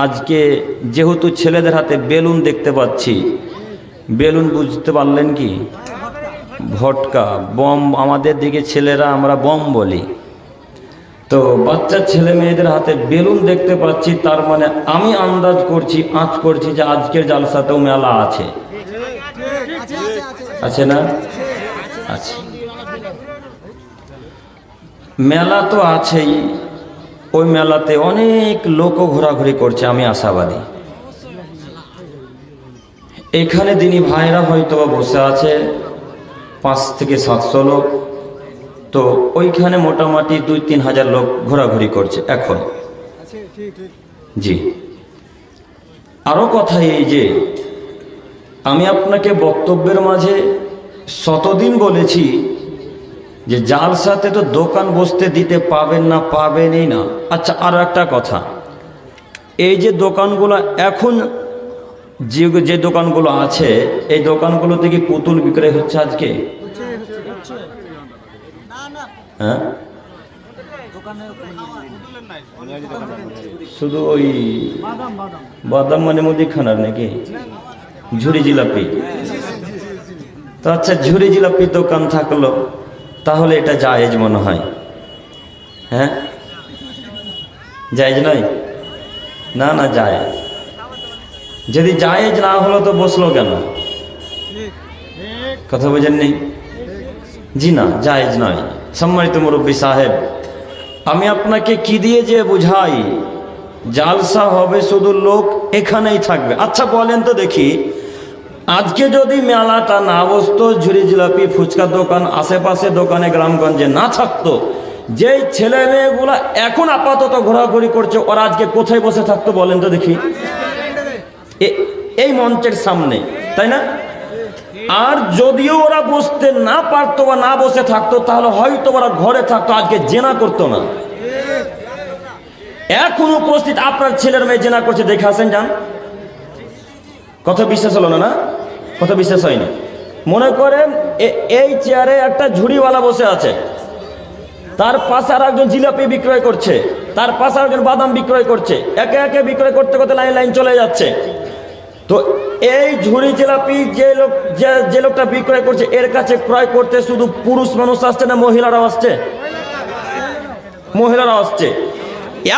আজকে যেহেতু ছেলেদের হাতে বেলুন দেখতে পাচ্ছি, বেলুন বুঝতে পারলেন কি? ভটকা, বম। আমাদের দিকে ছেলেরা আমরা বম বলি। তো বাচ্চা ছেলে মেয়েদের হাতে বেলুন দেখতে পাচ্ছি, তার মানে আমি আন্দাজ করছি, আঁচ করছি যে আজকের জালসাতেও মেলা আছে। আছে না? আছে। মেলা তো আছেই, ওই মেলাতে অনেক লোকও ঘোরাঘুরি করছে, আমি আশাবাদী। এখানে দিনী ভাইরা হয়তো বসে আছে 5 থেকে 700 লোক, তো ওইখানে মোটামুটি 2-3 হাজার লোক ঘোরাঘুরি করছে এখন। জি, আরো কথা এই যে আমি আপনাকে বক্তব্যের মাঝে শতদিন বলেছি যে জালসাতে তো দোকান বসতে দিতে পাবেন না, পাবেনই না। আচ্ছা, আর একটা কথা, এই যে দোকানগুলো এখন যে দোকানগুলো আছে, এই দোকানগুলোতে কি পুতুল বিক্রয় হচ্ছে আজকে? হ্যাঁ, শুধু ওই বাদাম মানে মুদিখানার নাকি ঝুড়ি জিলাপি? তো আচ্ছা, ঝুড়ি জিলাপি দোকান থাকলো, তাহলে এটা জায়েজ মনে হয়? হ্যাঁ, জায়েজ নয়? না না, জায়েজ। যদি জায়েজ না হলো তো বসলো কেন? কথা বোঝেননি? জি না, জায়েজ নয়। সম্মানিত মুরব্বী সাহেব, আমি আপনাকে কি দিয়ে যে বুঝাই, জালসা হবে, শুধু লোক এখানেই থাকবে। আচ্ছা বলেন তো দেখি, আজকে যদি মেলাটা না বসতো, ঝুড়ি জিলাপি ফুচকা দোকান আশেপাশে দোকানে গ্রামগঞ্জে না থাকতো, যেই ছেলে মেয়েগুলা এখন আপাতত ঘোরাঘুরি করছে, ওরা আজকে কোথায় বসে থাকতো বলেন তো দেখি? এই মঞ্চের সামনে, তাই না? আর যদিও ওরা বসতে না পারতো বা না বসে থাকতো, তাহলে হয়তো ওরা ঘরে থাকতো, আজকে জেনা করতো না। এখন উপস্থিত আপনার ছেলের মেয়ে জেনা করছে, দেখে আসেন, যান। কথা বিশ্বাস হলো না? না, কথা বিশ্বাস হয়নি। মনে করেন এই চেয়ারে একটা ঝুড়িওয়ালা বসে আছে, তার পাশে আর একজন জিলাপি বিক্রয় করছে, তার পাশে আর একজন বাদাম বিক্রয় করছে, একে একে বিক্রয় করতে করতে লাইন লাইন চলে যাচ্ছে। তো এই ঝুড়ি জিলাপি যে লোকটা বিক্রয় করছে, এর কাছে ক্রয় করতে শুধু পুরুষ মানুষ আসছে না মহিলারাও আসছে? মহিলারাও আসছে।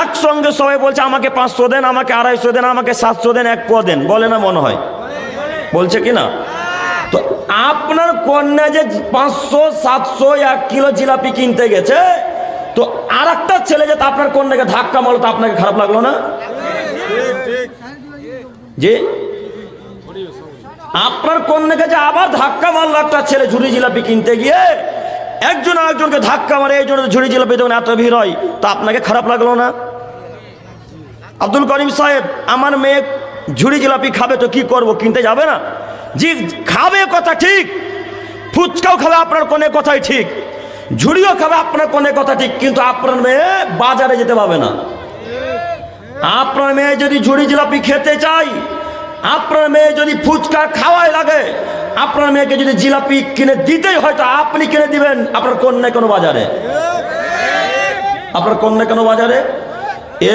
একসঙ্গে সবাই বলছে আমাকে 500 দেন, আমাকে 250 দেন, আমাকে 700 দেন, 1 পোয়া দেন, বলে না? মনে হয় বলছে কি না? তো আপনার কন্যা যে 500, 700, 1 কিলো জিলাপি কিনতে গেছে, তো আর একটা ছেলে যে আপনার কন্যাকে ধাক্কা মারলো, তো আপনাকে খারাপ লাগলো না? যে আপনার কন্যাকে যে আবার ধাক্কা মারলো একটা ছেলে ঝুড়ি জিলাপি কিনতে গিয়ে, একজন আরেকজনকে ধাক্কা মারে, এই জন্য ঝুড়ি জিলাপি যখন এত ভিড় হয়, তো আপনাকে খারাপ লাগলো না? আব্দুল করিম সাহেব, আমার মেয়ে ঝুড়ি জিলাপি খাবে, তো কি করব, কিনতে যাবে না? জি, খাবে, কথা ঠিক। ফুচকাও খাবে আপনার কোনে, কথাই ঠিক। ঝুড়িও খাবে আপনার কোনে, কথা ঠিক। কিন্তু আপনার মেয়ে বাজারে যেতে পারবে না। আপনার মেয়ে যদি ঝুড়ি জিলাপি খেতে চাই, আপনার মেয়ে যদি ফুচকা খাওয়াই লাগে, আপনার মেয়েকে যদি জিলাপি কিনে দিতেই হয়, তো আপনি কিনে দিবেন আপনার কন্যা কোনো বাজারে? আপনার কন্যা কেন বাজারে?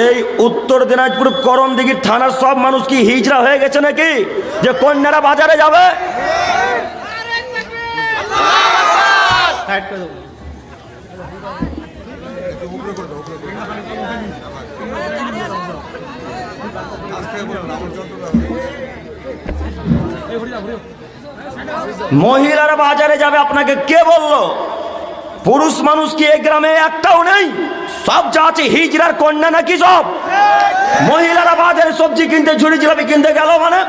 এই উত্তর দিনাজপুর করণদিঘির থানার সব মানুষ কি হিজড়া হয়ে গেছে নাকি যে কন্যারা বাজারে যাবে? মহিলারা বাজারে যাবে আপনাকে কে বললো? পুরুষ মানুষ কি এই গ্রামে একটাও নেই? সব যা আছে হিজড়ার কন্যা নাকি সব? মহিলারা বাজারে সবজি কিনতে, ঝুড়ি জিলাপি কিনতে গেল মানে?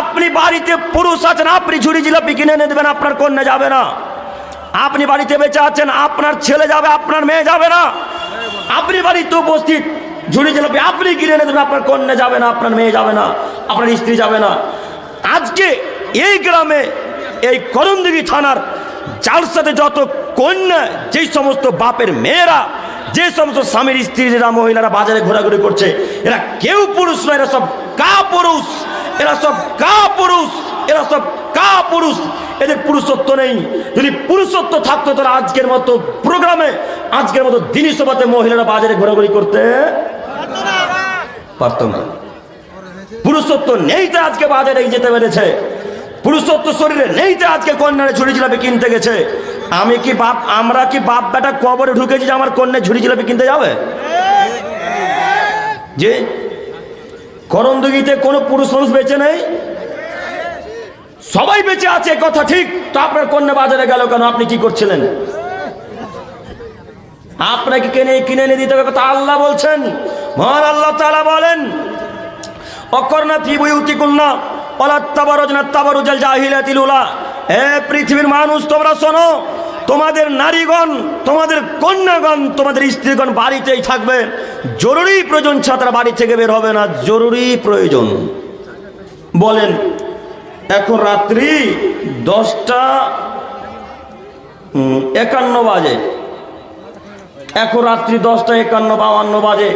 আপনি বাড়িতে পুরুষ আছেন, আপনি ঝুড়ি জিলাপি কিনে এনে দেবেন, আপনার কন্যা যাবে না। আপনি বাড়িতে বেঁচে আছেন, আপনার ছেলে যাবে, আপনার মেয়ে যাবে না। আপনি বাড়িতে উপস্থিত, ঝুড়ি জিলাপি আপনি কিনে এনে দেবেন, আপনার কন্যা যাবে না, আপনার মেয়ে যাবে না, আপনার স্ত্রী যাবে না। আজকে এই গ্রামে, এই করণদিঘি থানার জালসাতে যত কন্যা, যেই সমস্ত বাপের মেয়েরা, যে সমস্ত স্বামীর স্ত্রীরা, মহিলারা বাজারে ঘোরাঘুরি করছে, এরা কেউ পুরুষ নয়, এরা সব কাপুরুষ, এরা সব কাপুরুষ, এরা সব কাপুরুষ। এদের পুরুষত্ব নেই। যদি পুরুষত্ব থাকতো, তাহলে আজকের মতো প্রোগ্রামে, আজকের মতো দিনী সভাতে মহিলারা বাজারে ঘোরাঘুরি করতে পারতো না। পুরুষত্ব নেই তো আজকে বাজারে যেতে পেরেছে, পুরুষত্ব শরীরে নেই তো আজকে কন্যারে ঝুড়ি জিলাপি কিনতে গেছে। আমরা কি বাপ বেটা কবরে ঢুকেছি যে আমার কন্যা ঝুড়ি জিলাপি কিনতে যাবে? যে করন্দগিতে কোনো পুরুষ মানুষ বেঁচে নেই, সবাই বেঁচে আছে, কথা ঠিক। তো আপনার কন্যা বাজারে গেল কেন? আপনি কি করছিলেন? আপনাকে কিনে এনে দিতে হবে, কথা আল্লাহ বলছেন। মহান আল্লাহ তাআলা বলেন, অকর্ণা ফি বুয়ুতিকুন্না ওয়ালা তাবারুজনা তাবারুজাল জাহিলিয়াতিল উলা। হে পৃথিবীর মানুষ, তোমরা শোনো, তোমাদের নারীগণ, তোমাদের কন্যাগণ, তোমাদের স্ত্রীগণ বাড়িতেই থাকবে। জরুরি প্রয়োজন ছাড়া তারা বাড়ি থেকে বের হবে না। জরুরি প্রয়োজন বলেন, এখন রাত্রি 10:51 বাজে, এখন রাত্রি 10:51-52 বাজে।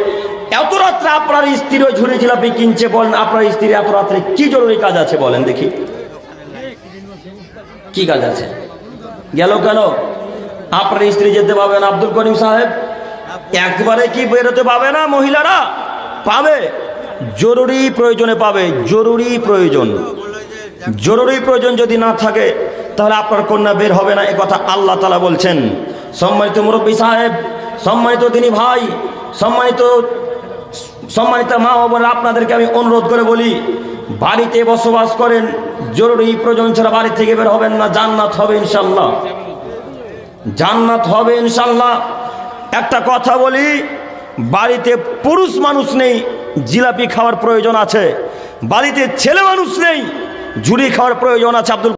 এত রাত্রে আপনার স্ত্রী ওই ঝুড়ি জিলাপি কিনছে, বলেন আপনার স্ত্রী এত রাত্রে কি জরুরি কাজ আছে? বলেন দেখি, কি কাজ আছে? গেল কেন? আপনার স্ত্রী যেতে পাবে না? আব্দুল করিম সাহেব, একবারে কি বেরোতে পাবে না? মহিলারা পাবে, জরুরি প্রয়োজনে পাবে। জরুরি প্রয়োজন, জরুরি প্রয়োজন যদি না থাকে তাহলে আপনার কন্যা বের হবে না, এ কথা আল্লাহ তাআলা বলছেন। সম্মানিত মুরব্বী সাহেব, সম্মানিত দিনী ভাই, সম্মানিত মা ও বোনেরা, আপনাদেরকে আমি অনুরোধ করে বলি, বাড়িতে বসবাস করেন, জরুরি প্রয়োজন ছাড়া বাড়ি থেকে বের হবেন না। জান্নাত হবে ইনশাল্লাহ, জান্নাত হবে ইনশাল্লাহ। একটা কথা বলি, বাড়িতে পুরুষ মানুষ নেই, জিলাপি খাওয়ার প্রয়োজন আছে। বাড়িতে ছেলে মানুষ নেই, ঝুড়ি খাওয়ার প্রয়োজন আছে। আব্দুল